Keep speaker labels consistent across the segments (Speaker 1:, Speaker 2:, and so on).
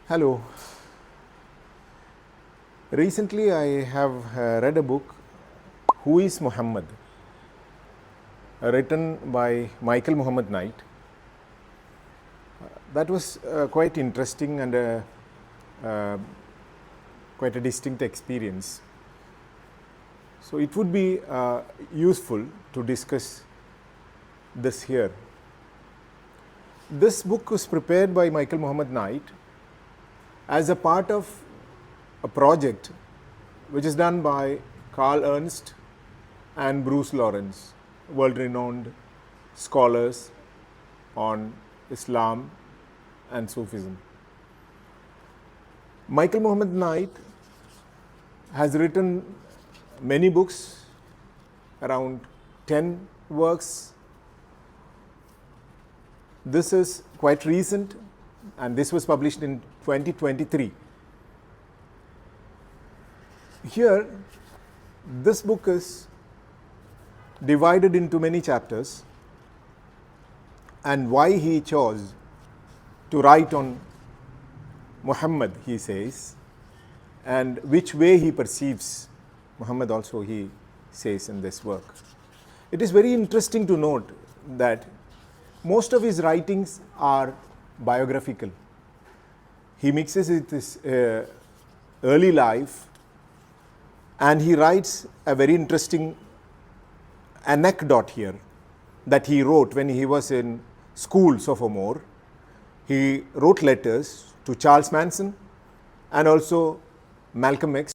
Speaker 1: Hello. Recently I have read a book, Who is Muhammad? Written by Michael Muhammad Knight. That was quite interesting and quite a distinct experience. So it would be useful to discuss this here. This book was prepared by Michael Muhammad Knight as a part of a project which is done by Carl Ernst and Bruce Lawrence, world-renowned scholars on Islam and Sufism. Michael Muhammad Knight has written many books, around 10 works. This is quite recent, and this was published in 2023. Here, this book is divided into many chapters, and why he chose to write on Muhammad, he says, and which way he perceives Muhammad also he says in this work. It is very interesting to note that most of his writings are biographical. He mixes it his early life, and he writes a very interesting anecdote here that he wrote when he was in school, sophomore. He wrote letters to Charles Manson and also Malcolm X.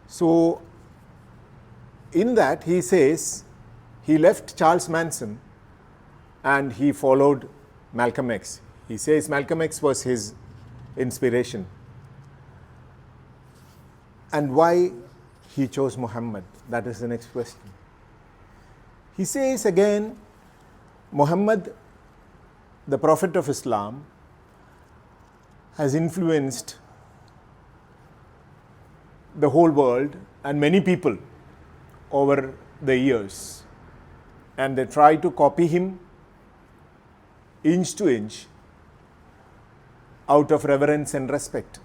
Speaker 1: So in that he says he left Charles Manson and he followed Malcolm X. He says Malcolm X was his inspiration. And why he chose Muhammad? That is the next question. He says again, Muhammad, the Prophet of Islam, has influenced the whole world and many people over the years, and they try to copy him inch to inch out of reverence and respect.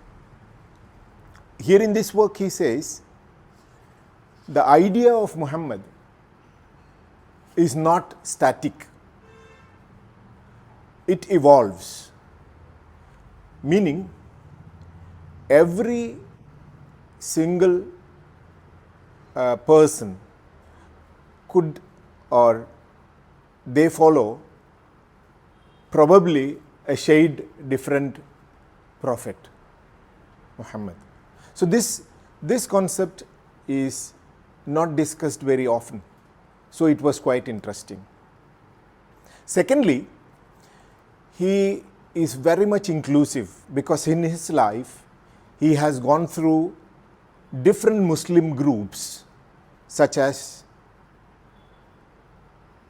Speaker 1: Here in this work he says, the idea of Muhammad is not static. It evolves, meaning every single person could, or they follow probably a shade different prophet, Muhammad. So this concept is not discussed very often. So it was quite interesting. Secondly, he is very much inclusive because in his life he has gone through different Muslim groups such as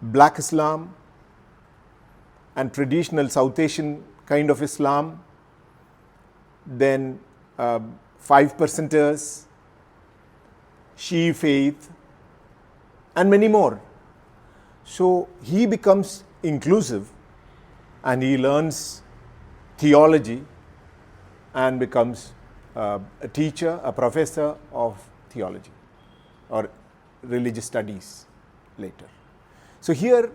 Speaker 1: Black Islam and traditional South Asian kind of Islam, then 5%ers, Shia faith, and many more. So he becomes inclusive and he learns theology and becomes a teacher, a professor of theology or religious studies later. So here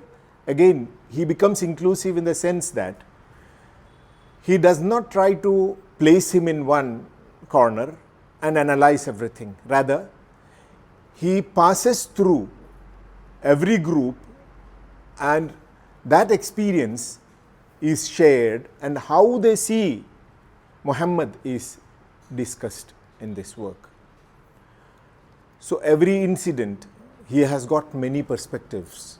Speaker 1: again he becomes inclusive in the sense that he does not try to place him in one corner and analyze everything. Rather, he passes through every group, and that experience is shared, and how they see Muhammad is discussed in this work. So every incident, he has got many perspectives.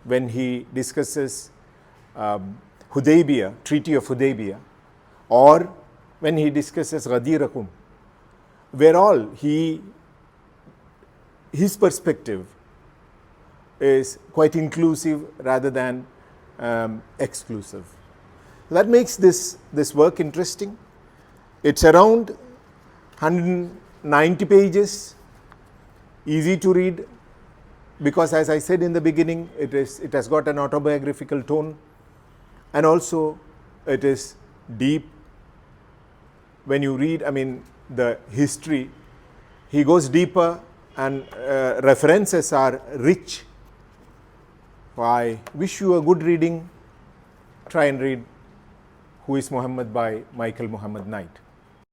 Speaker 1: When he discusses Hudaybiyah, Treaty of Hudaybiyah, or when he discusses Ghadir Qum, where all his perspective is quite inclusive rather than exclusive. That makes this work interesting. It's around 190 pages, easy to read, because as I said in the beginning, it has got an autobiographical tone, and also it is deep when you read, the history, he goes deeper and references are rich. I wish you a good reading. Try and read Who is Muhammad by Michael Muhammad Knight.